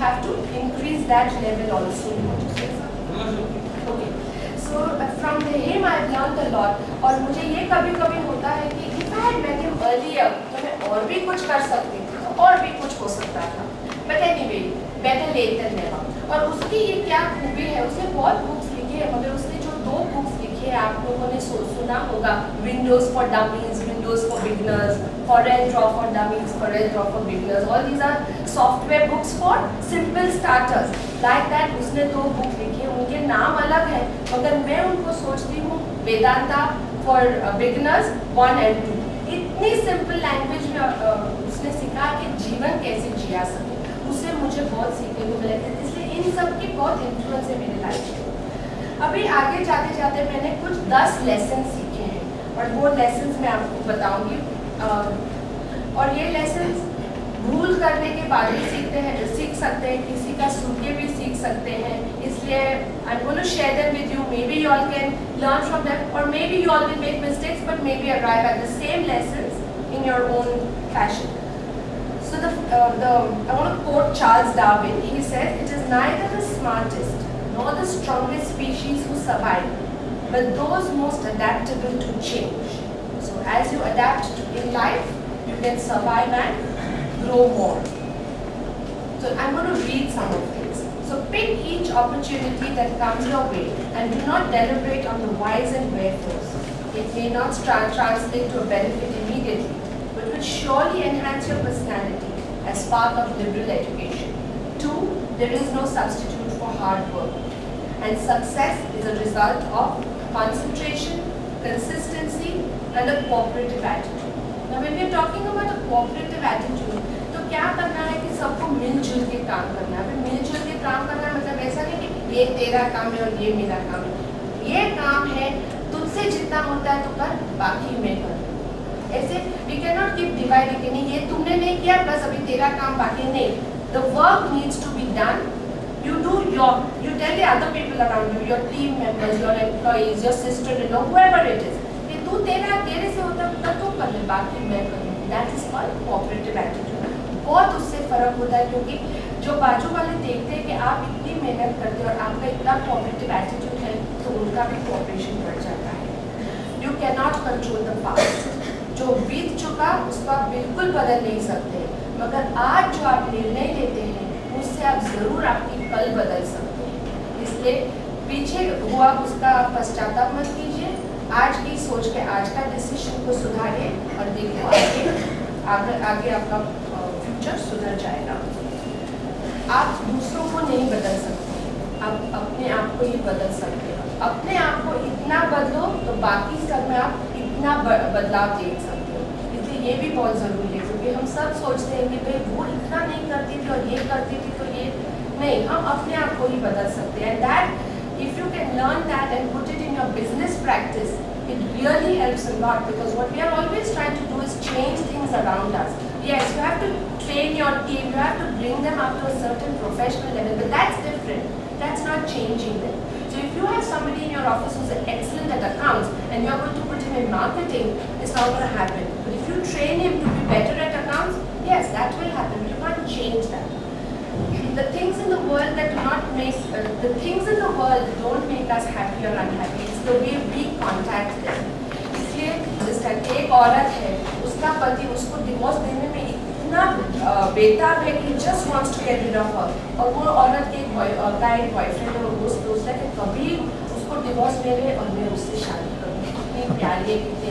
have to increase that level also. You want to say something? Okay. So from him I've learned a lot. और मुझे ये कभी-कभी होता है कि if I had met him earlier, तो मैं और भी कुछ कर सकती थी, और भी कुछ हो सकता था. But anyway, better late than never. और उसकी ये क्या खूबी है, उसने बहुत बुक्स लिखी है, मगर उसने जो 2 बुक्स लिखी है आप लोगों ने सुना होगा, Windows for Dummies, Windows for Beginners, CorelDRAW for Dummies, CorelDRAW for Beginners. All these are software books for simple starters. Like that उसने 2 बुक लिखी है, उनके नाम अलग है, मगर मैं उनको सोचती हूँ वेदांता for Beginners 1 and 2. इतनी सिंपल लैंग्वेज में उसने सिखा कि जीवन कैसे जिया सके, उससे मुझे बहुत सीखने को मिला, इसलिए इन सब की बहुत इन्फ्लुएंस है मेरे लाइफ में. अभी आगे जाते जाते मैंने कुछ 10 लेसन सीखे हैं और वो लेसन मैं आपको बताऊंगी. और ये लेसन भूल करने के बाद ही सीख सकते हैं, किसी का सुन के भी सीख सकते हैं, इसलिए I'm going to share them with you. Maybe you all can learn from them, or maybe you all will make mistakes, but maybe arrive at the same lessons in your own fashion. So I want to quote Charles Darwin. He said, "It is neither the smartest nor the strongest species who survive, but those most adaptable to change." So as you adapt in life, you can survive and grow more. So I'm going to read some of these. So pick each opportunity that comes your way and do not deliberate on the whys and wherefores. It may not translate to a benefit immediately, but will surely enhance your personality as part of liberal education. 2. There is no substitute for hard work. And success is a result of concentration, consistency, and a cooperative attitude. Now when we are talking about a cooperative attitude, तो क्या करना है कि सबको मिलजुल के काम करना है. मिलजुल के काम करना मतलब ऐसा नहीं कि ये तेरा काम है और ये मेरा काम है. ये काम है, तुझसे जितना होता है तो कर, बाकी मैं कर. ऐसे we cannot keep dividing कि नहीं ये तुमने नहीं किया बस अभी तेरा काम बाकी नहीं. The work needs to be done. You tell the other people around you, your team members, your employees, your sister-in-law, whoever it is, कि तू तेरे से होता तो तू कर ले, बाकी मैं करूँ. That is called cooperative attitude. बहुत उससे फर्क होता है क्योंकि जो बाजू वाले देखते हैं कि आप इतनी मेहनत करते हो और आपका इतना कोऑपरेटिव एटीट्यूड है तो उनका भी कोऑपरेशन बढ़ जाता है. You can not control the past. जो बीत चुका उसको आप बिल्कुल बदल नहीं सकते, मगर आज जो आप निर्णय लेते हैं उससे आप ज़रूर आपकी कल बदल सकते हैं. इसलिए पीछे हुआ उसका पश्चाताप मत कीजिए, आज की सोच के आज का डिसीजन को सुधारिए और देखो आगे आपका फ्यूचर सुधर जाएगा. आप दूसरों को नहीं बदल सकते, आप अपने आप को ही बदल सकते हो. अपने आप को इतना बदलो तो बाकी सब में आप इतना बदलाव देख सकते हो. इसलिए ये भी बहुत ज़रूरी है क्योंकि हम सब सोचते हैं कि भाई वो इतना नहीं करती थी और ये करती थी तो ये नहीं. हम अपने आप को ही बदल सकते हैं. That if you can learn that and put it in your business practice, it really helps a lot because what we are always trying to do is change things around us. Yes, you have to train your team, you have to bring them up to a certain professional level, but that's different. That's not changing them. So if you have somebody in your office who's excellent at accounts and you're going to put him in marketing, it's not going to happen. But if you train him to be better at accounts, yes, that will happen. You can't change that. The things in the world that do not make, the things in the world don't make us happy or unhappy. It's the way we contact them. इसलिए जिस तरह की एक औरत है, उसका पति उसको डिवोर्स देने में इतना बेताब है कि just wants to get rid of her. और वो औरत के एक बॉयफ्रेंड और वो सोचता है कि कभी उसको डिवोर्स मिले और मैं उससे शादी करूँ. कितनी प्यारी है, कितनी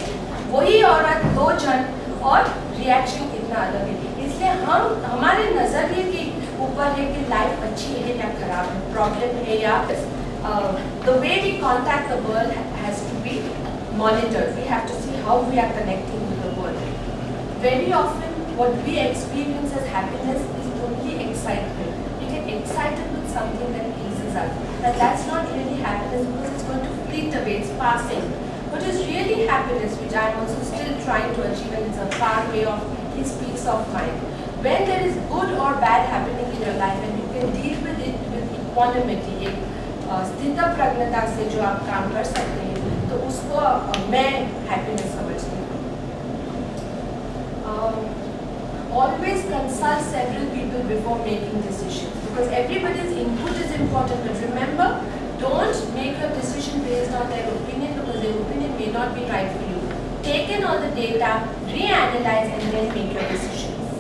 वही औरत 2 जन और रिएक्शन कितना अलग है. इसलिए हम हमारे नज़रिए के ऊपर है कि लाइफ अच्छी है या खराब है, प्रॉब्लम है या the way we contact the world has to be monitored. We have to see how we are connecting with the world. Very often what we experience as happiness is only excitement. We get excited with something that pleases us, but that's not really happiness because it's going to fleet away, it's passing. What is really happiness, which I am also still trying to achieve, and it's a far way off, is peace of mind. When there is good or bad happening in your life and you can deal with it with equanimity, एक स्थित प्रज्ञता से जो आप काम कर सकते हैं, तो उसको मैं happiness समझती हूँ. always consult several people before making decisions, because everybody's input is important. But remember, don't make your decision based on their opinion, because their opinion may not be right for you. Take in all the data, reanalyze, and then make your decisions.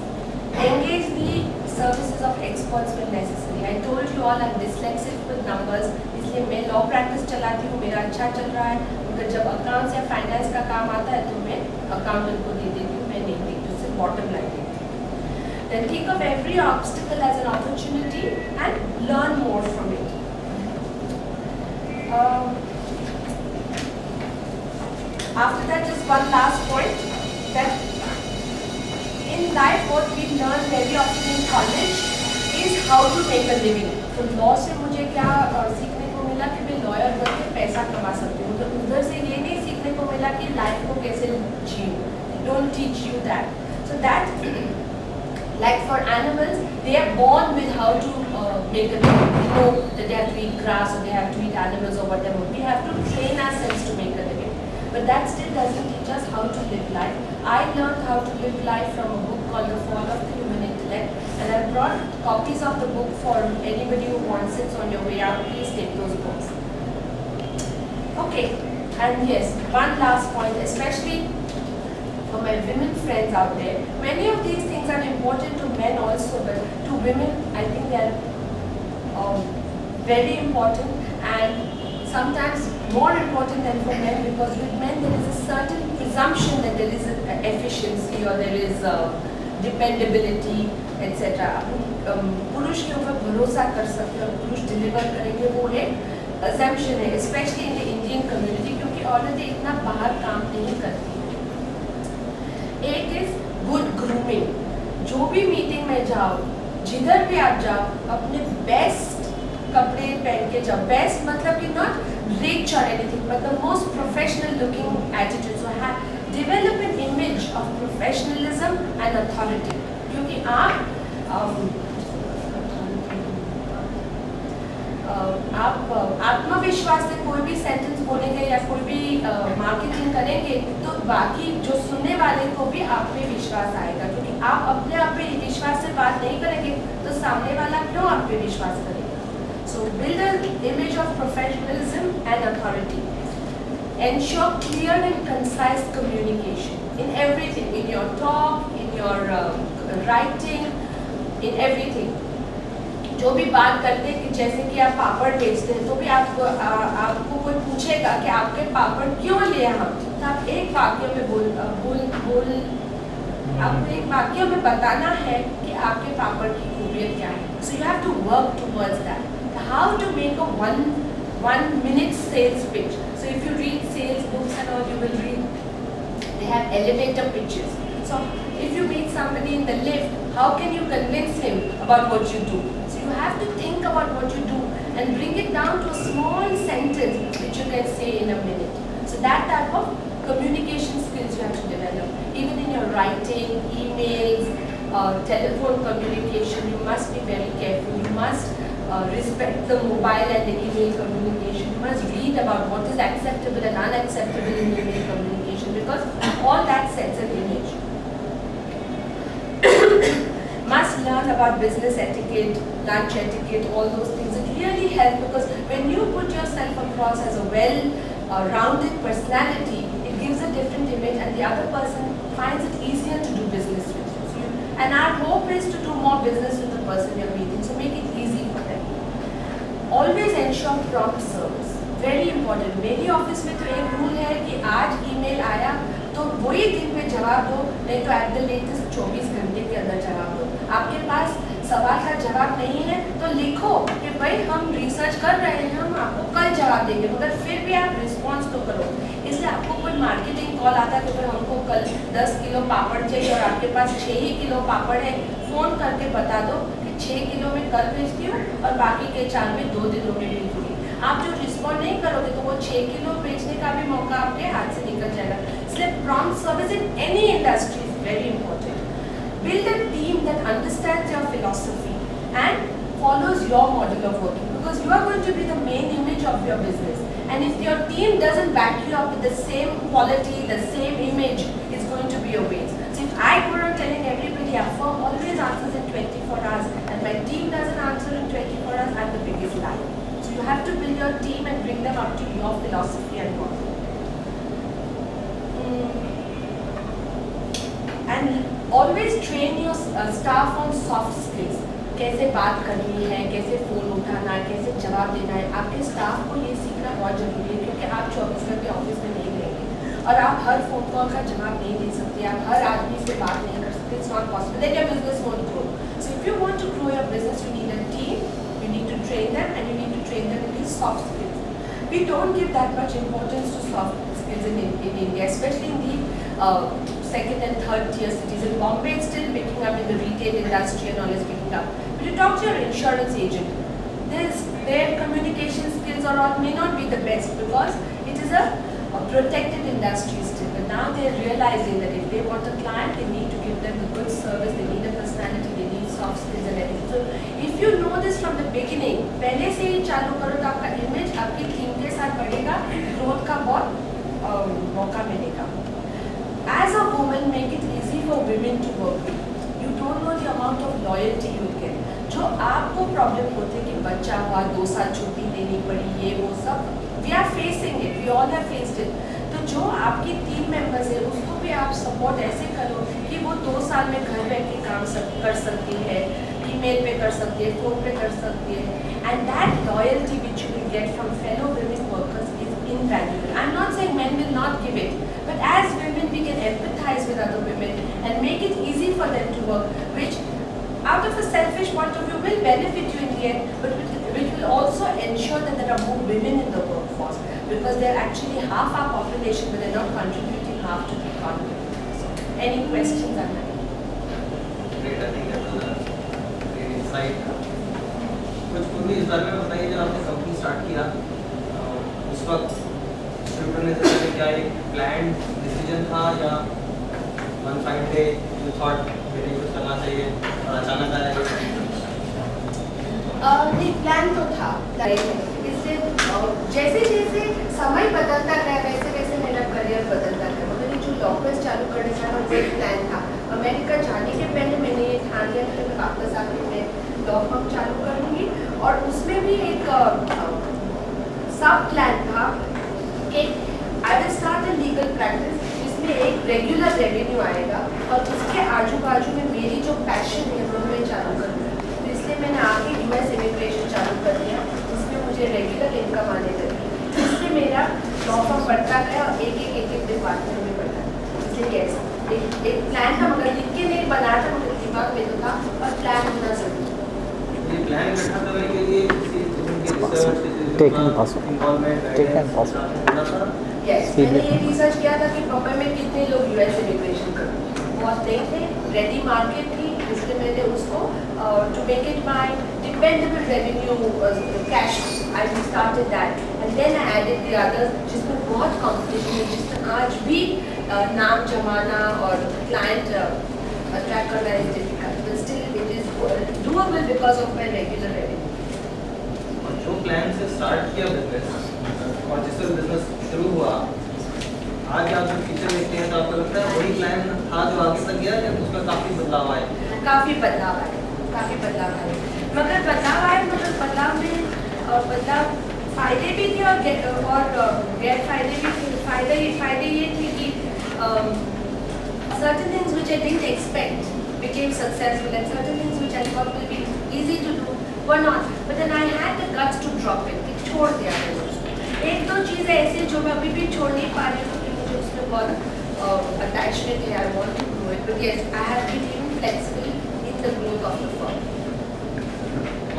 Engage the services of experts when necessary. I told you all I'm dyslexic with numbers, इसलिए मैं law practice चलाती हूँ, मेरा अच्छा चल रहा है, मगर जब अकाउंट्स या फाइनेंस का काम आता है तो मैं अकाउंटेंट को दे देती हूँ, मैं नहीं देती, उससे बॉटम लाइन देती हूँ. Then think of every obstacle as an opportunity and learn more from it. After that, just one last point, that in life what we learn very often in college is how to make a living. तो law से मुझे क्या सीखने को मिला कि मैं lawyer बनके पैसा कमा सकती हूँ, तो उधर से ये नहीं सीखने को मिला कि लाइफ को कैसे जीऊँ. Don't teach you that. So that, like for animals, they are born with how to make a living. They know that they have to eat grass or they have to eat animals or whatever. We have to train ourselves to make a living. But that still doesn't teach us how to live life. I learned how to live life from a book called The Fall of the Human Intellect, and I brought copies of the book for anybody who wants it. So on your way out, please take those books. Okay, and yes, one last point, especially for my women friends out there. Many of these things are important to men also, but to women, I think they are very important, and sometimes more important than for men, because with men there is a certain presumption that there is efficiency or there is dependability, etc. पुरुष के ऊपर भरोसा कर सकते हैं और पुरुष deliver करेंगे, वो एक assumption है, especially in the Indian community, क्योंकि औरतें इतना बाहर काम नहीं करती हैं. एक is good grooming. जो भी मीटिंग में जाओ, जिधर भी आप जाओ, अपने बेस्ट कपड़े पहन के जाओ. बेस्ट मतलब कि not rich or anything, but the most professional looking attitude. So develop an image of professionalism and authority. क्योंकि आप आत्मविश्वास से कोई भी सेंटेंस बोलेंगे या कोई भी मार्केटिंग करेंगे, तो बाकी जो सुनने वाले को भी आप पे विश्वास आएगा. क्योंकि आप अपने आप पे विश्वास से बात नहीं करेंगे तो सामने वाला क्यों आप पे विश्वास करेगा. So build an image of professionalism and authority. Ensure clear and concise communication in everything, in your talk, in your writing, in everything. जो भी बात करते हैं, कि जैसे कि आप पापड़ बेचते हैं, तो भी आपको कोई पूछेगा कि आपके पापड़ क्यों लिए हम, तो आप एक वाक्य में आपको एक वाक्य में बताना है कि आपके पापड़ की खूबियत क्या है. So you have to work towards that. How to make a one minute sales pitch. So if you read sales books and all, you will read they have elevator pitches. So if you meet somebody in the lift, how can you convince him about what you do? So you have to think about what you do and bring it down to a small sentence which you can say in a minute. So that type of communication skills you have to develop. Even in your writing, emails, telephone communication, you must be very careful. You must respect the mobile and the email communication. You must read about what is acceptable and unacceptable in email communication, because all that sets an image. Must learn about business etiquette, lunch etiquette, all those things. It really helps, because when you put yourself across as a well-rounded personality, it gives a different image and the other person finds it easier to do business with you. And our hope is to do more business with the person you're meeting, so make it easy for them. Always ensure prompt service. Very important. मेरी office में तो एक rule है कि आज email आया तो वही दिन में जवाब दो, नहीं तो एट द लेटेस्ट 24 घंटे के अंदर जवाब दो. आपके पास सवाल का जवाब नहीं है तो लिखो कि भाई हम रिसर्च कर रहे हैं, हम आपको कल जवाब देंगे, मगर फिर भी आप रिस्पॉन्स तो करो. इसलिए आपको कोई मार्केटिंग कॉल आता है तो फिर हमको कल 10 किलो पापड़ चाहिए और आपके पास 6 ही किलो पापड़ है, फ़ोन करके बता दो कि 6 किलो में कल भेजती हूँ और बाकी के 4 में 2 दिनों में भेजूँगी. आप जो रिस्पॉन्ड नहीं करोगे तो वो 6 किलो बेचने का भी मौका आपके हाथ से निकल जाएगा. इसलिए prompt service in any industry is very important. Build a team that understands your philosophy and follows your model of working, because you are going to be the main image of your business, and if your team doesn't back you up with the same quality, the same image, it's going to be a waste. So if I go around telling everybody yeah, firm always answers in 24 hours and my team doesn't answer in 24 hours, I'm the biggest liar. So you have to build your team and bring them up to your philosophy and work. And always train your staff on soft skills. कैसे बात करनी है, कैसे phone उठाना है, कैसे जवाब देना है. आपके स्टाफ को ये सीखना बहुत ज़रूरी है क्योंकि आप 24 घंटे ऑफिस में नहीं रहेंगे और आप हर फ़ोन कॉल का जवाब नहीं दे सकते, आप हर आदमी से बात नहीं कर सकते. It's not possible. Then your business won't grow. So if you want to grow your business, you need a team, you need to train them, and you need to train them in these soft skills. We don't give that much importance to soft skills in India, especially in the second and third tier cities. In Bombay, it's still picking up in the retail industry and all is picking up. But you talk to your insurance agent, their communication skills or all may not be the best because it is a protected industry still. But now they're realizing that if they want a client, they need to give them the good service, they need a personality, they need soft skills and everything. So if you know this from the beginning, पहले से ही चालू करो तो आपका image आपकी team के साथ बढ़ेगा, growth का बहुत मौका मिलेगा. As a woman, make it easy for women to work with. You don't know the amount of loyalty you will get. जो आपको प्रॉब्लम होती है कि बच्चा हुआ 2 साल छुट्टी लेनी पड़ी, ये वो सब, we are facing it, we all have faced it. तो जो आपकी टीम मेंबर्स है उसको भी आप सपोर्ट ऐसे करो कि वो 2 साल में घर बैठ के काम कर सकती है, ईमेल पे कर सकती है, फोन पे कर सकती है. And that loyalty which you will get from fellow women workers is invaluable. I'm not saying men will not give it, but as women we can empathize with other women and make it easy for them to work, which out of a selfish point of view will benefit you in the end, but which will also ensure that there are more women in the workforce because they're actually half our population but they're not contributing half to the economy. So, any questions on that? Great, I think that was a great insight. कुछ पूरी इस बारे में बताइए जब आपने company start किया उस वक्त शुरू करने से पहले क्या एक प्लान डिसीजन था या one fine day you thought मेरे कुछ करना चाहिए और अचानक आया? नहीं, प्लान तो था. इससे जैसे जैसे समय बदलता गया वैसे वैसे मेरा करियर बदलता गया. मगर ये जो लॉकर्स चालू करने का वो एक प्लान था. अमेरिका जाने के पहले मैंने ये ठान लिया कि मैं वापस आके मैं लॉ फर्म चालू करूँगी और उसमें भी एक सब प्लान था कि I will start a legal practice जिसमें एक रेगुलर रेवेन्यू आएगा और उसके आजू बाजू में मेरी जो पैशन है वो मैं चालू करूँगी. तो इसलिए मैंने आगे US इमिग्रेशन चालू कर दिया जिसमें मुझे रेगुलर इनकम आने लगी. इससे मेरा लॉ फर्म बढ़ता गया और एक डिपार्टमेंट में बढ़ा. इसलिए कैसे एक प्लान था मगर लिख के नहीं बनाया था, मगर दिमाग में तो था और प्लान होना जरूरी. ये प्लान इकट्ठा करने के लिए मैंने ये रिसर्च किया था कि बॉम्बे में कितने लोग US इमिग्रेशन करते बहुत नहीं थे, रेडी मार्केट थी, इसलिए मैंने उसको to make it my dependable revenue cash I started that and then I added the others जिसमें बहुत कंपटीशन है, जिसमें आज भी नाम जमाना और क्लाइंट अट्रैक्ट करना is difficult but still it is doable because of my regular revenue. जो प्लान से स्टार्ट किया बिजनेस और जिससे बिजनेस शुरू हुआ आज आप जब पीछे देखते हैं तो आपको लगता है वही प्लान था जो आगे तक गया या उसमें काफ़ी बदलाव आए? काफ़ी बदलाव आए मगर बदलाव में बदलाव फायदे भी थे और गैर फायदे भी थे. फायदे ये थे कि certain things which I didn't expect became successful and certain things which I thought will be easy to do were not. But then I had the guts to drop it. छोड़ दिया मैंने उसको. एक दो चीज़ें ऐसी जो मैं अभी भी छोड़ नहीं पा रही हूँ कि मुझे उसमें बहुत attachment है. I want to grow it. But yes, I have been even flexible in the growth of the firm.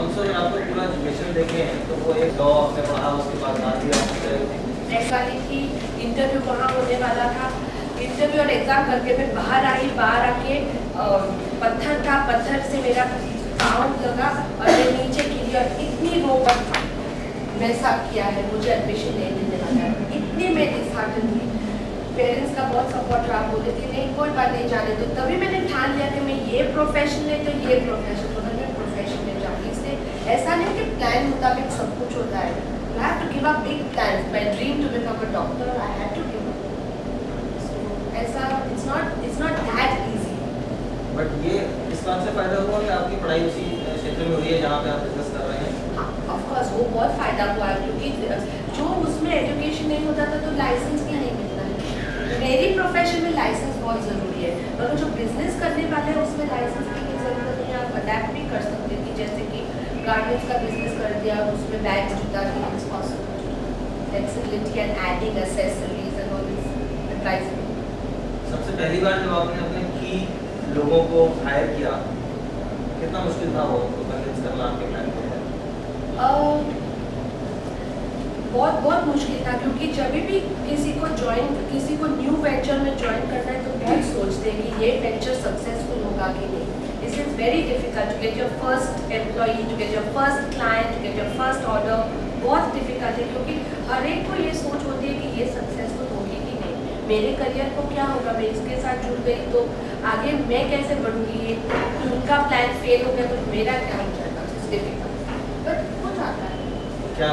Also, अगर आपको पूरा एजुकेशन देखें तो वो एक लॉ में पढ़ा उसके बाद बाकी ऐसा नहीं थी. इंटरव्यू कहाँ होने वाला था, इंटरव्यू और एग्ज़ाम करके मैं बाहर आके पत्थर से मेरा पाँव लगा और मैं नीचे गिरी और इतनी रो पर वैसा किया है मुझे एडमिशन नहीं मिलने वाला है. इतनी मैं डिसहार्टन हुई. पेरेंट्स का बहुत सपोर्ट रहा, बोले थे नहीं कोई बात नहीं जाने दो. तभी मैंने ठान लिया कि मैं ये प्रोफेशन है तो ये प्रोफेशन होगा, मैं प्रोफेशन में जाऊँगी. इसलिए ऐसा नहीं कि प्लान मुताबिक सब कुछ होता है. I have to give up big plans. My dream to become a doctor, I had to give up. So, ऐसा it's not that easy. But ये इस बात से फ़ायदा हुआ कि आपकी पढ़ाई उसी क्षेत्र में हुई है जहाँ पे आप बिजनेस कर रहे हैं। ऑफ कोर्स वो बहुत फ़ायदा हुआ है, क्योंकि जो उसमें एजुकेशन नहीं होता था तो लाइसेंस भी नहीं मिलता है। मेरी प्रोफेशन में लाइसेंस बहुत ज़रूरी है, मगर जो बिजनेस करने वाले हैं उसमें लाइसेंस की ज़रूरत नहीं है। आप अडेप्ट भी कर सकते हैं, जैसे कि गारमेंट्स का बिजनेस कर दिया और उसमें बैग जूता की it's possible, flexibility and adding accessories and all this advice. सबसे पहली बार जब आपने अपने की लोगों को हायर किया, कितना मुश्किल था वो कन्विंस करना आपके प्लान को? बहुत बहुत मुश्किल था, क्योंकि जब भी किसी को न्यू वेंचर में ज्वाइन करना है तो बहुत सोचते हैं कि ये वेंचर सक्सेसफुल होगा कि नहीं। This is very difficult to get your first employee, to get your first client, to get your first order. बहुत डिफिकल्ट है, क्योंकि हर एक को ये सोच होती है कि ये सक्सेसफुल होगी कि नहीं, मेरे करियर को क्या होगा, मैं इसके साथ जुड़ गई तो आगे मैं कैसे बढ़ूंगी, उनका प्लान फेल हो गया तो मेरा क्या हो जाएगा। इट्स डिफिकल्ट बट हो जाता है। क्या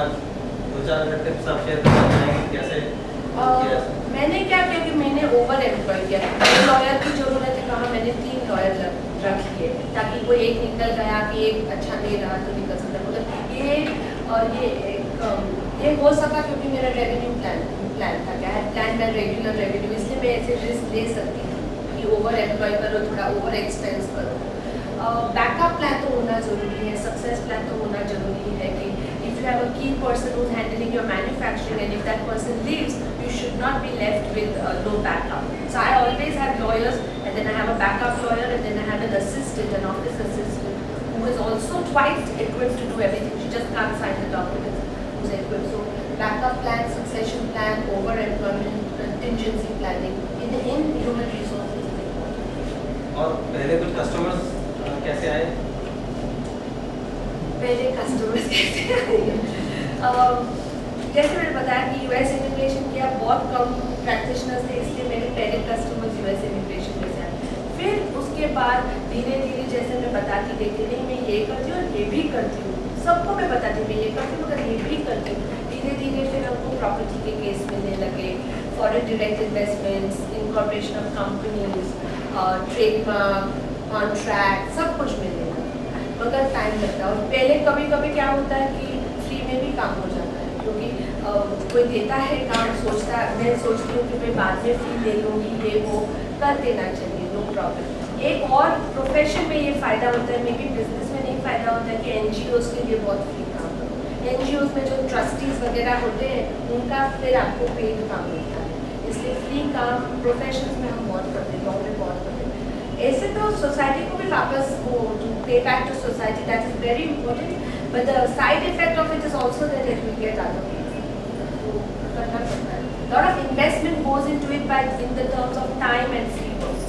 दो चार टिप्स आप शेयर करना चाहेंगे कैसे किया? मैंने क्या किया कि मैंने ओवर एम्प्लॉय किया। लॉयर की जरूरत है, कहा मैंने 3 लॉयर रख लिए ताकि कोई एक निकल गया कि एक अच्छा नहीं रहा तो निकल सकता, मतलब ये हो सका क्योंकि मेरा रेवेन्यू प्लान था। क्या है प्लान में रेगुलर रेवेन्यू, इसलिए मैं ऐसे रिस्क ले सकती हूँ कि ओवर एम्प्लॉय करो, थोड़ा ओवर एक्सपेंस करो। बैकअप प्लान तो होना ज़रूरी है, सक्सेस प्लान तो होना ज़रूरी है कि if you have a key person who's handling your manufacturing and if that person leaves, you should not be left with no backup. So I always have lawyers, and then I have a backup lawyer, and then I have an assistant, an office assistant, who is also twice equipped to do everything. She just can't sign the documents, who's equipped. So backup plan, succession plan, over-employment, contingency planning in human resources. और पहले कुछ customers कैसे आए? पहले customers कैसे आए? जैसे मैंने बताया कि यूएस इमिग्रेशन किया, बहुत कम प्रैक्टिशनर्स थे, इसलिए मेरे पहले कस्टमर्स यूएस इमिग्रेशन में से आए। फिर उसके बाद धीरे धीरे जैसे मैं बताती गई कि नहीं मैं ये करती हूँ और ये भी करती हूँ, सबको मैं बताती मैं ये करती हूँ मगर ये भी करती हूँ। धीरे धीरे फिर हमको प्रॉपर्टी के केस मिलने लगे, foreign direct investments, incorporation of companies, trademark, contract, सब कुछ मिलने लगा, मगर टाइम लगता है। और पहले कभी कभी क्या होता है कि फ्री में भी काम हो जाता है, क्योंकि कोई देता है काम, मैं सोचती हूँ कि मैं बाद में फ्री ले लूँगी, ये वो कर देना चाहिए, नो प्रॉब्लम। एक और प्रोफेशन में ये फ़ायदा होता है, मे बी बिजनेस में नहीं फ़ायदा होता है कि NGOs के लिए बहुत फ्री काम करो। NGOs में जो ट्रस्टीज वगैरह होते हैं उनका फिर आपको पेड काम मिलता है, इसलिए फ्री काम प्रोफेशन में हम बहुत करते हैं, गाँव में बहुत करते हैं। ऐसे तो सोसाइटी को भी वापस वो pay back to society, that is very important, but the side effect of it is also that it will get other things. करना पड़ता है, lot of investment goes into it by in the terms of time and free work.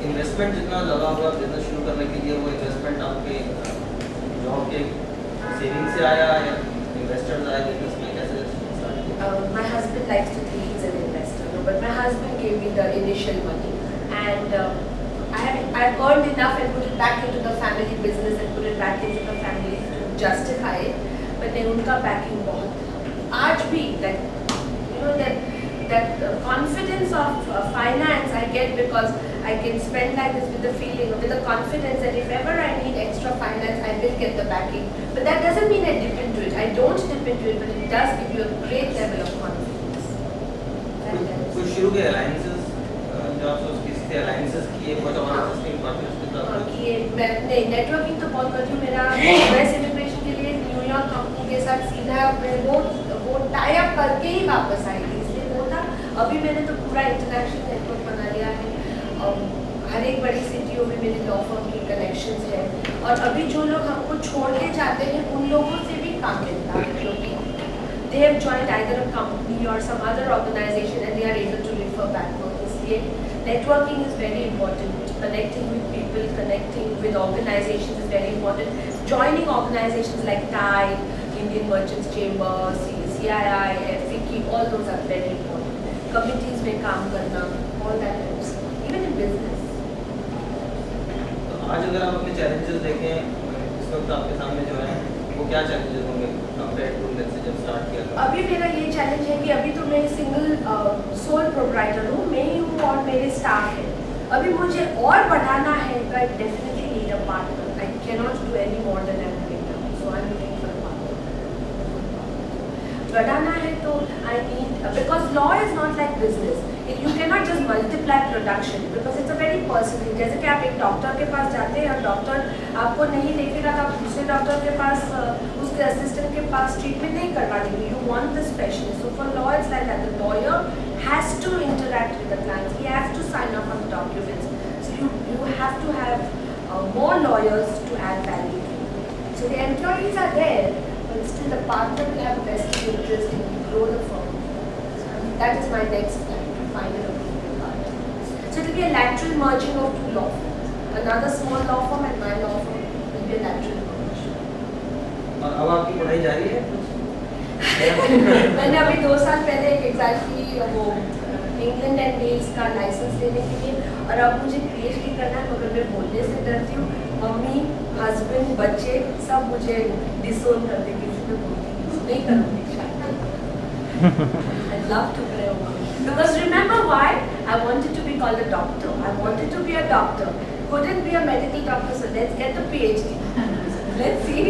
Investment जितना लगा होगा business शुरू करने के लिए, वो इन्वेस्टमेंट आपके जॉब के सेविंग से आया या इन्वेस्टर्स आए बिजनेस में, कैसे स्टार्ट किया? My husband likes to think he's an investor, no, but my husband gave me the initial money, and I've earned enough and put it back into the family business and put it back into the family to justify it. But then उनका backing बहुत था। आज भी that confidence of finance I get because I can spend like this with the feeling, with the confidence that if ever I need extra finance, I will get the backing. But that doesn't mean I dip into it. I don't dip into it, but it does give you a great level of confidence. कुछ शुरू के alliances जो आप सोच किसी से alliances किए, बहुत हमारा सिस्टम पार्टनर्स के साथ किए। मैं नेटवर्किंग तो बहुत करती हूँ। मेरा यूएस इमिग्रेशन के लिए न्यूयॉर्क कंपनी के साथ सीधा वो टाई अप करके ही वापस आई थी, इसलिए वो था। अभी मैंने तो पूरा इंटरनेशनल नेटवर्क बना लिया है, हर एक बड़ी सिटियों में मेरे लॉ फर्म की कनेक्शंस है, और अभी जो लोग हमको छोड़ के जाते हैं उन लोगों से भी काम मिलता है, क्योंकि they have joined either a company or some other organization and they are able to refer back to us. इसलिए networking is very important. Connecting with people, connecting with organizations is very important. Joining organizations like TIE, Indian Merchants Chamber, CII, FICCI, all those are very important. Committees में काम करना, all that helps, even in business. तो आज अगर आप अपने challenges देखें इस वक्त आपके सामने जो है, वो क्या चैलेंजेस होंगे कंपेयर टू लेट्स से जब स्टार्ट किया था? अभी मेरा ये चैलेंज है कि अभी तो मैं सिंगल सोल प्रोप्राइटर हूँ, मैं ही हूँ और मेरे स्टाफ है। अभी मुझे और बढ़ाना है तो I definitely need a partner. I can not do any more than I am doing now. So I am looking for a partner. बढ़ाना है तो I need, because law is not like business. You cannot just multiply production because it's a very personal. जैसे कि आप एक doctor के पास जाते हैं और डॉक्टर आपको नहीं देखेगा तो आप दूसरे डॉक्टर के पास उसके असिस्टेंट के पास ट्रीटमेंट नहीं करवा देंगे. You want the specialist. So for law it's like that. The lawyer has to interact with the clients. He has to sign off on the documents. So you have to have more lawyers to add value. So the employees are there, but still the partner will have vested interest in grow the firm. So that is my next plan. Find an appropriate partner. So it will be a lateral merging of two law firms. Another small law firm and my law firm will be a lateral merge. और अब आपकी पढ़ाई जारी है? मैंने अभी 2 साल पहले एक एग्जाम की वो इंग्लैंड एंड वेल्स का लाइसेंस लेने के लिए, और अब मुझे PhD करना है मगर मैं बोलने से डरती हूँ. मम्मी, हस्बैंड, बच्चे सब मुझे डिसोन कर देंगे. मैं बोलती नहीं करूँगी. I'd love to play over. Because remember why? I wanted to be called a doctor. I wanted to be a doctor. Couldn't be a medical doctor, so let's get the PhD. Let's see.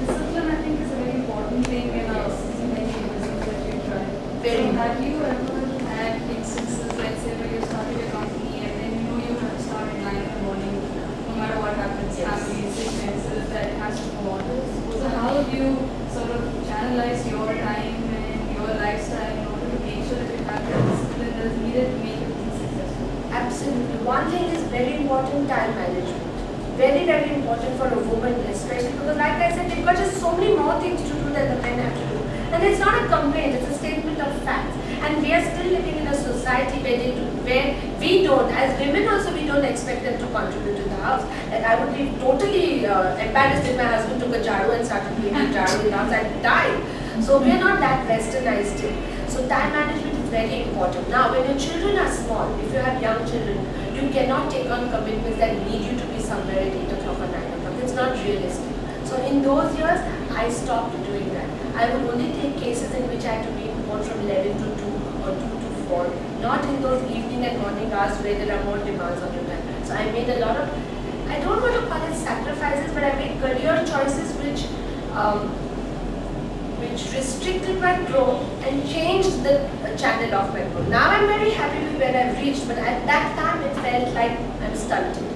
Discipline, I think, is a very important thing in many businesses that you try. Very. So have you ever had instances, let's say, where you started a company and then you know you have to start at 9 in the morning, no matter what happens, Yes. family, sicknesses, that it has to go on. So how have you sort of channelized your time and your lifestyle in order to make sure that you have the discipline that is needed to make your business successful? Absolutely. One thing is very important, time management. Very, very important for a woman, especially because, like I said, they've got just so many more things to do than the men have to do. And it's not a complaint; it's a statement of facts. And we are still living in a society where we don't, as women also, we don't expect them to contribute to the house. Like I would be totally embarrassed if my husband took a jharu and started cleaning jharu in the house. I'd die. So we are not that westernized still. So time management is very important. Now, when your children are small, if you have young children, you cannot take on commitments that need you to be somewhere at 8 o'clock or 9 o'clock. It's not realistic. So in those years, I stopped doing that. I would only take cases in which I had to be more from 11 to 2 or 2 to 4. Not in those evening and morning hours where there are more demands on your time. So I made a lot of, I don't want to call it sacrifices, but I made career choices which restricted my growth and changed the channel of my growth. Now I'm very happy with where I've reached, but at that time it felt like I'm stunted.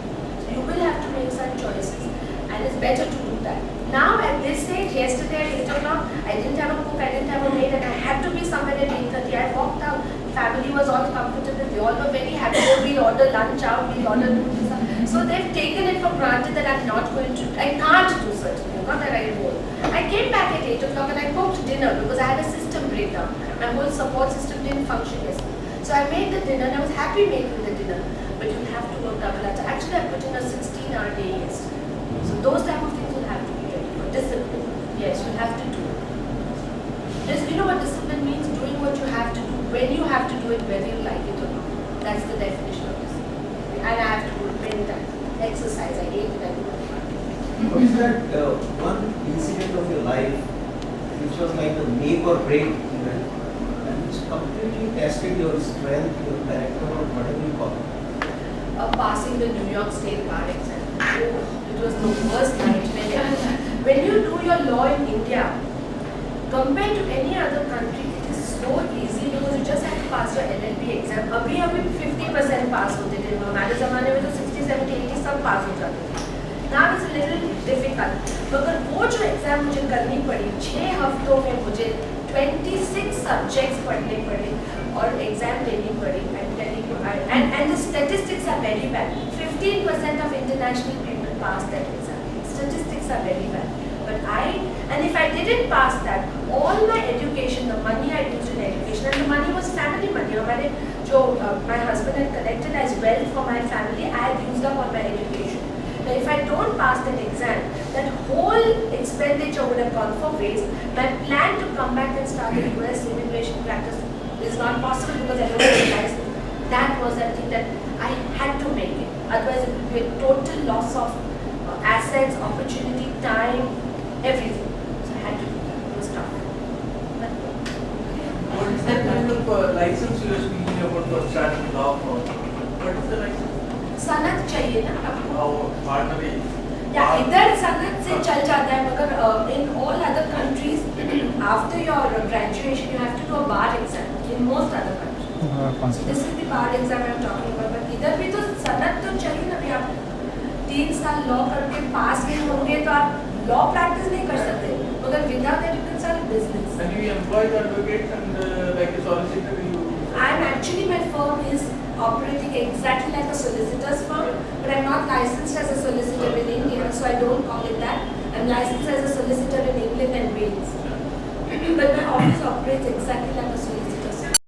So you will have to make some choices, and it's better to do that. Now at this stage, yesterday at 8 o'clock, I didn't have a cook, I didn't have a maid, and I had to be somewhere at 8:30. I walked out, family was all comfortable, we all were very happy. We order lunch out, we order noodles out. So they've taken it for granted that I'm not going to, I can't do certain things, not that I won't. I came back at 8 o'clock and I cooked dinner because I had a system breakdown. My whole support system didn't function yesterday. So I made the dinner and I was happy making the dinner. But you have to work double hours. Actually, I put in a 16-hour day yesterday. So those type of things will have to be ready for. Discipline. Yes, you have to do it. You know what discipline means? Doing what you have to do, when you have to do it, whether you like it or not. That's the definition of discipline. And I have to do it many times. Exercise, I hate it, I do it. What is that one incident of your life which was like the make or break event and which completely tested your strength, your character, or whatever you call it? Passing the New York State bar exam. Oh, it was the worst nightmare. When you do your law in India, compared to any other country, it is so easy because you just have to pass your LLB exam. अभी 50% पास होते थे. हमारे ज़माने में तो 60, 70, 80 सब पास हो जाते थे. Now it's a little difficult. मगर वो जो एग्जाम मुझे करनी पड़ी 6 हफ्तों में मुझे 26 सब्जेक्ट्स पढ़ने पड़े और एग्जाम देनी पड़ी. I'm telling you, and the statistics are very bad. 15% of international people pass that exam. Statistics are very bad. But and if I didn't pass that, all my education, the money I used in education, and the money was family money. हमारे जो my husband had collected as wealth for my family, I had used up on my education. Now, if I don't pass that exam, that whole expenditure would have gone for waste. My plan to come back and start the US immigration practice is not possible because I don't have a license. That was the thing that I had to make it. Otherwise, it would be a total loss of assets, opportunity, time, everything. So I had to do that. It was tough. What is that kind of license you are speaking about for starting law firm? What is after your graduation, you have to do a bar exam in most other countries. This is the bar exam I'm talking about. But इधर भी तो सनद तो चाहिए ना, अभी आप 3 साल लॉ करके पास नहीं होंगे तो आप लॉ प्रैक्टिस नहीं कर सकते, मगर without that you can start business. And you employ the advocates and like a solicitor you. I'm actually, my firm is operating exactly like a solicitor's firm, but I'm not licensed as a solicitor in India, so I don't call it that. I'm licensed as a solicitor in England and Wales. But my office operates exactly like a solicitor.